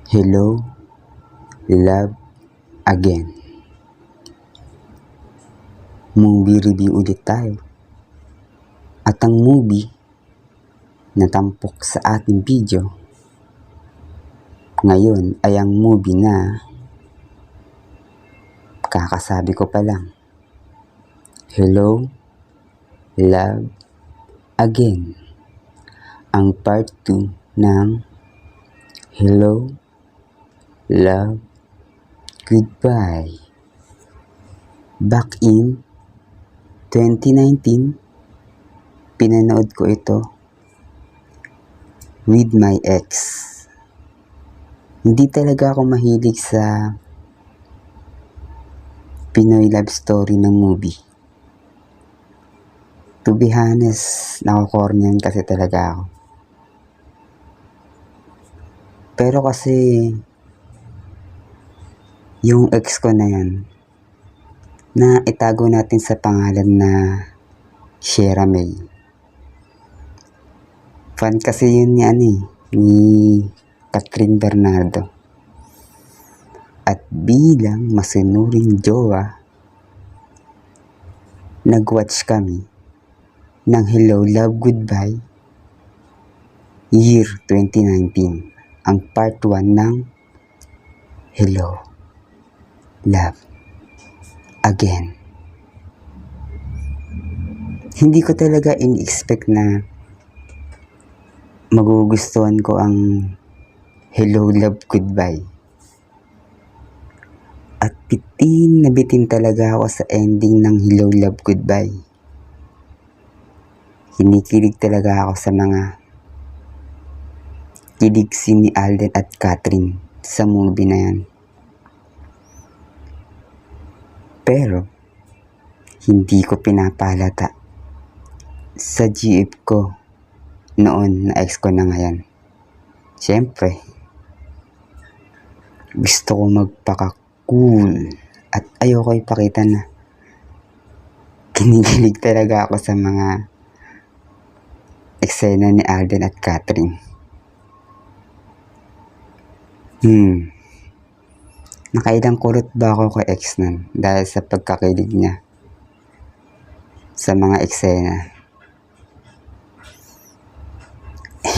Hello, love, again. Movie review ulit tayo. At ang movie na tampok sa ating video ngayon ay ang movie na kakasabi ko pa lang. Hello, love, again. Ang part 2 ng Hello, love, goodbye. Back in 2019, pinanood ko ito with my ex. Hindi talaga ako mahilig sa Pinoy love story ng movie. To be honest, nakokornian kasi talaga ako. Pero kasi yung ex ko na yan, na itago natin sa pangalan na Shera May. Fan kasi yun ni Catherine Bernardo. At bilang masunuring jowa, nag-watch kami ng Hello, Love, Goodbye year 2019. Ang part 1 ng Hello, Love, Again. Hindi ko talaga in-expect na magugustuhan ko ang Hello, Love, Goodbye. At bitin na bitin talaga ako sa ending ng Hello, Love, Goodbye. Kinikilig talaga ako sa mga kilig ni Alden at Catherine sa movie na yan. Pero hindi ko pinapalata sa GF ko noon na ex ko na ngayon. Siyempre, gusto ko magpaka-cool at ayoko ipakita na kinikilig talaga ako sa mga eksena ni Alden at Catherine. Nakailang kulot ba ako kay ex nun dahil sa pagkakilig niya sa mga eksena?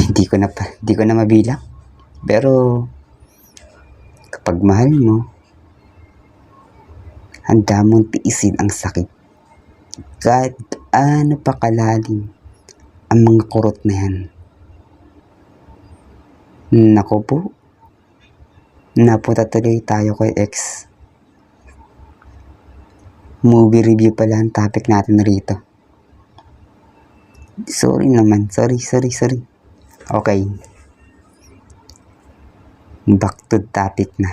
Di ko na mabilang. Pero kapag mahal mo, handa mong tiisin ang sakit. Kahit ano pa kalalim ang mga kurot na yan. Nako po, napunta tuloy tayo kay ex. Movie review pala ang topic natin rito. Sorry naman, sorry. Okay. Back to topic na.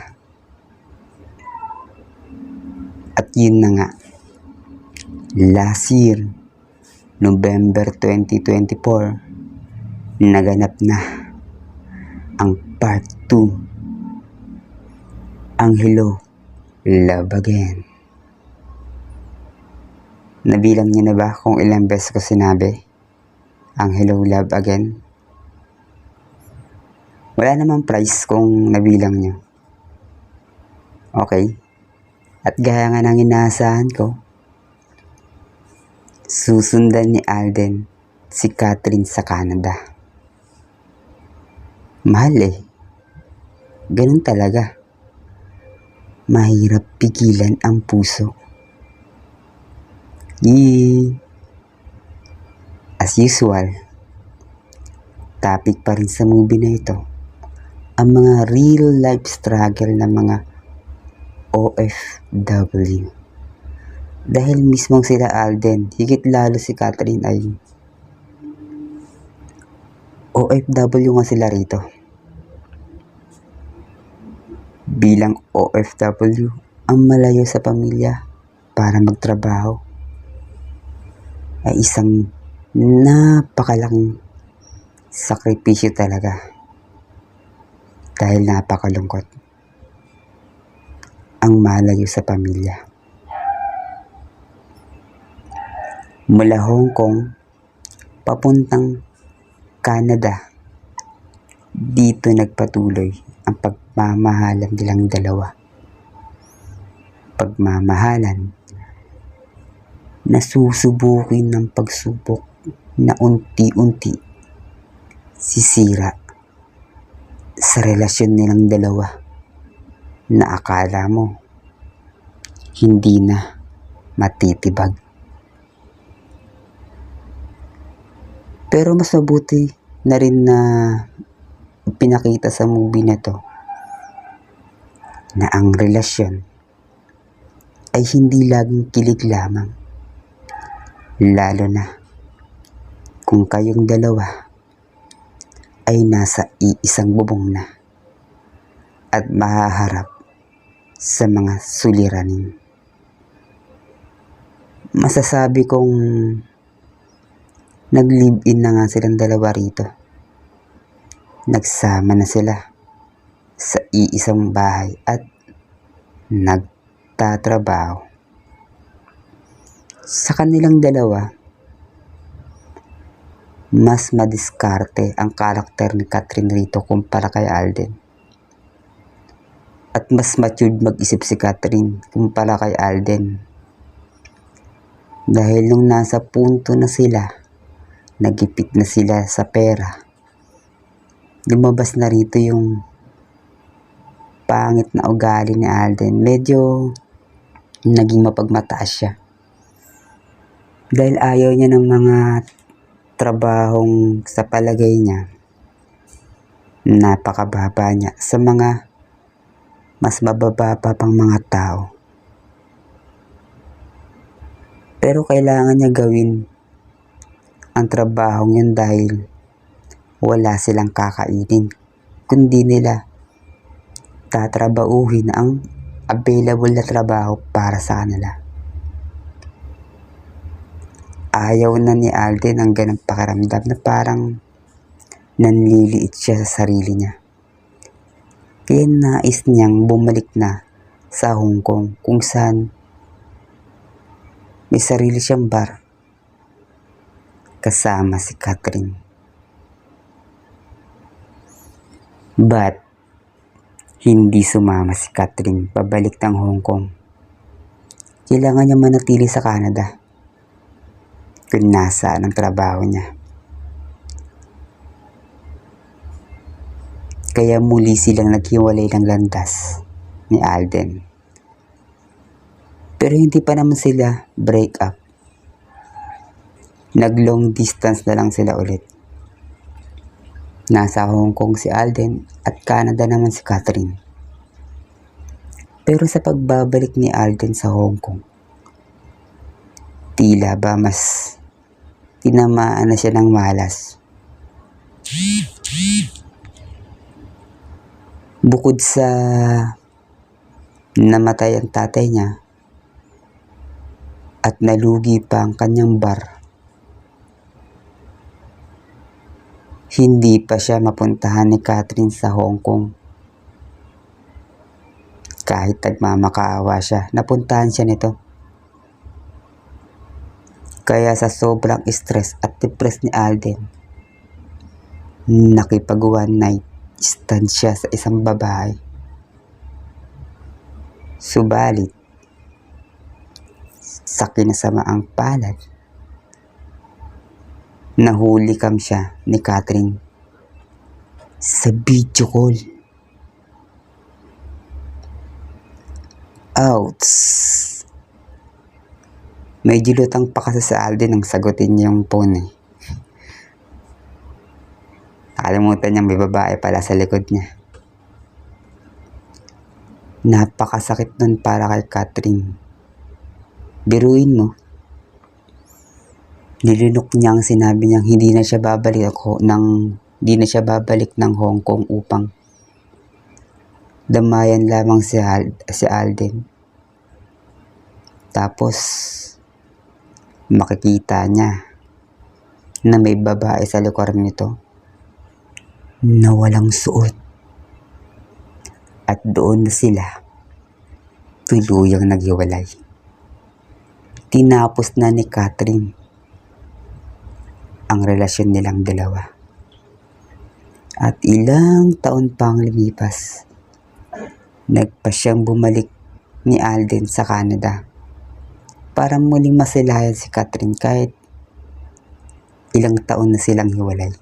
At yun na nga. Last year, November 2024, naganap na ang part 2. Ang Hello, Love Again. Nabilang niyo na ba kung ilang beses ko sinabi ang Hello, Love Again? Wala namang price kung nabilang niyo. Okay? At gaya nga ng inaasahan ko, susundan ni Alden si Catherine sa Canada. Mahal eh. Ganun talaga. Mahirap pigilan ang puso. As usual, topic pa rin sa movie na ito ang mga real life struggle ng mga OFW. Dahil mismong sila Alden, higit lalo si Catherine ay OFW nga sila rito. Bilang OFW, ang malayo sa pamilya para magtrabaho ay isang napakalaking sakripisyo talaga. Dahil napakalungkot ang malayo sa pamilya. Mula Hong Kong papuntang Canada Dito nagpatuloy ang pagmamahalan nilang dalawa. Pagmamahalan na susubukin ng pagsubok na unti-unti sisira sa relasyon nilang dalawa na akala mo hindi na matitibag. Pero mas mabuti na rin na pinakita sa movie na to na ang relasyon ay hindi laging kilig lamang, lalo na kung kayong dalawa ay nasa iisang bubong na at mahaharap sa mga suliranin. Masasabi kong nag-live-in na nga silang dalawa rito. Nagsama na sila sa iisang bahay at nagtatrabaho. Sa kanilang dalawa, mas madiskarte ang karakter ni Catherine rito kumpara kay Alden. At mas matured mag-isip si Catherine kumpara kay Alden. Dahil nung nasa punto na sila, nagipit na sila sa pera, lumabas na rito yung pangit na ugali ni Alden. Medyo naging mapagmataas siya. Dahil ayaw niya ng mga trabahong sa palagay niya napakababa niya sa mga mas mababa pa pang mga tao. Pero kailangan niya gawin ang trabahong yun dahil wala silang kakainin, kundi nila tatrabahuhin ang available na trabaho para sa kanila. Ayaw na ni Alden ang ganang pakiramdam na parang nanliliit siya sa sarili niya. Kaya nais niyang bumalik na sa Hong Kong kung saan may sarili siyang bar kasama si Catherine. But hindi sumama si Catherine pabalik ng Hong Kong. Kailangan niya manatili sa Canada kung nasaan ang trabaho niya. Kaya muli silang naghiwalay ng landas ni Alden. Pero hindi pa naman sila break up. Nag-long distance na lang sila ulit. Nasa Hong Kong si Alden at Canada naman si Catherine. Pero sa pagbabalik ni Alden sa Hong Kong, tila ba mas tinamaan na siya ng malas. Bukod sa namatay ang tatay niya at nalugi pa ang kanyang bar, hindi pa siya mapuntahan ni Catherine sa Hong Kong. Kahit nagmamakaawa siya, napuntahan siya nito. Kaya sa sobrang stress at depressed ni Alden, nakipag one night stand siya sa isang babae. Subalit, sa kinasamaang palad, nahuli kam siya ni Catherine sa video call. Ouch! Medyo lutang pa kasi sa Alden nang sagutin niya yung phone eh. Nakalimutan niya may babae pala sa likod niya. Napakasakit nun para kay Catherine. Biruin mo, nilunok niya ang sinabi niyang hindi na siya babalik ng Hong Kong upang damayan lamang si Alden. Tapos makikita niya na may babae sa likuran nito na walang suot. At doon na sila tuluyang naghiwalay. Tinapos na ni Catherine ang relasyon nilang dalawa. At ilang taon pang lumipas, nagpa siyang bumalik ni Alden sa Canada para muling masilayan si Catherine kahit ilang taon na silang hiwalay.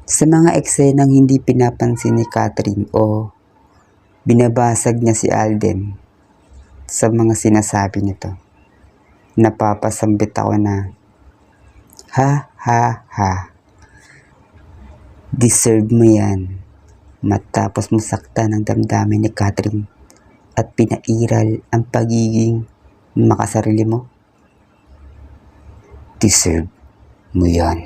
Sa mga eksenang hindi pinapansin ni Catherine o binabasag niya si Alden sa mga sinasabi nito, napapasambit ako na, ha ha ha, deserve mo yan matapos mo saktan ang damdamin ni Catherine at pinairal ang pagiging makasarili mo. Deserve mo yan.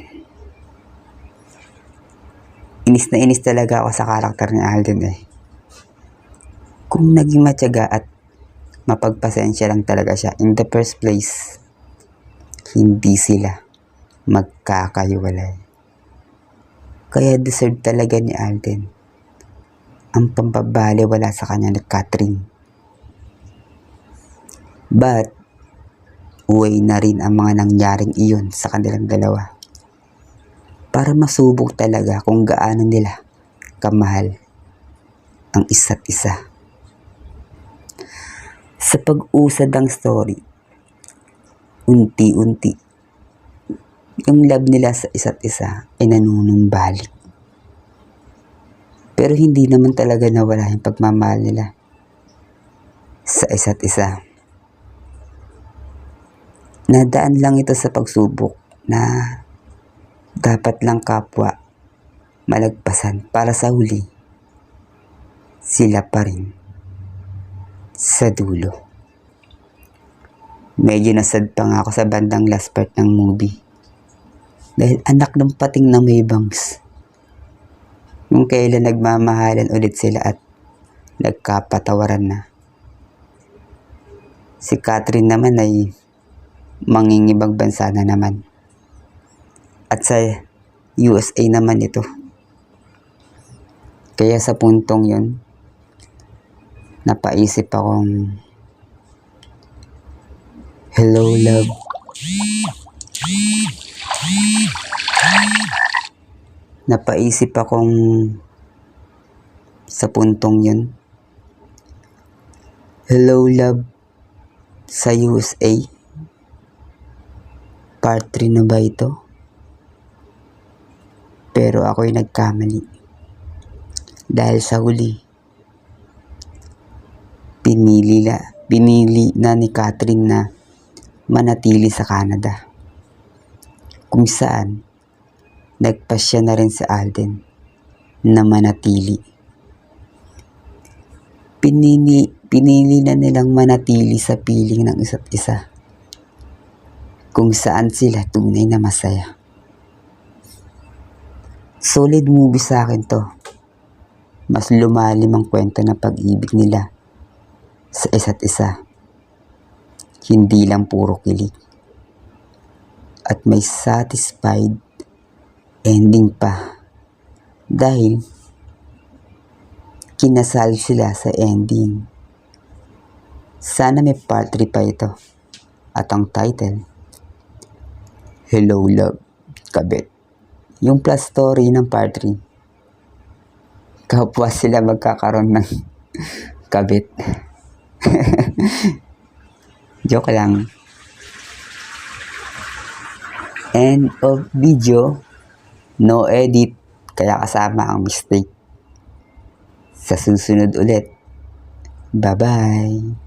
Inis na inis talaga ako sa karakter ni Alden eh. Kung naging matyaga at mapagpasensya lang talaga siya in the first place, hindi sila magkakaiwalay. Kaya deserve talaga ni Alden ang pampabaliwala sa kanya ni Catherine. But, uwi na rin ang mga nangyaring iyon sa kanilang dalawa para masubok talaga kung gaano nila kamahal ang isa't isa. Sa pag-usad ng story, unti-unti, yung love nila sa isa't isa ay nanunumbalik. Pero hindi naman talaga nawala yung pagmamahal nila sa isa't isa. Nadaan lang ito sa pagsubok na dapat lang kapwa malagpasan para sa huli sila pa rin sa dulo. Medyo nasad pa nga ako sa bandang last part ng movie dahil anak ng pating na may bangs. Nung kailan nagmamahalan ulit sila at nagkapatawaran na. Si Catherine naman ay mangingibang bansa na naman. At sa USA naman ito. Kaya sa puntong yun, napaisip akong, hello love. Napaisip akong sa puntong yun, hello love sa USA. Part 3 na ba ito? Pero ako'y nagkamali. Dahil sa huli, pinili na ni Catherine na manatili sa Canada. Kung saan, nagpasya na rin sa Alden na manatili. Pinili na nilang manatili sa piling ng isa't isa. Kung saan sila tunay na masaya. Solid movie sa akin to. Mas lumalim ang kwento ng pag-ibig nila sa isa't isa. Hindi lang puro kilig. At may satisfied ending pa. Dahil kinasal sila sa ending. Sana may part 3 pa ito. At ang title, Hello Love, Kabit. Yung plus story ng part 3. Kapwa sila magkakaroon ng kabit. Joke lang. End of video. No edit. Kaya kasama ang mistake. Sa susunod ulit. Bye-bye.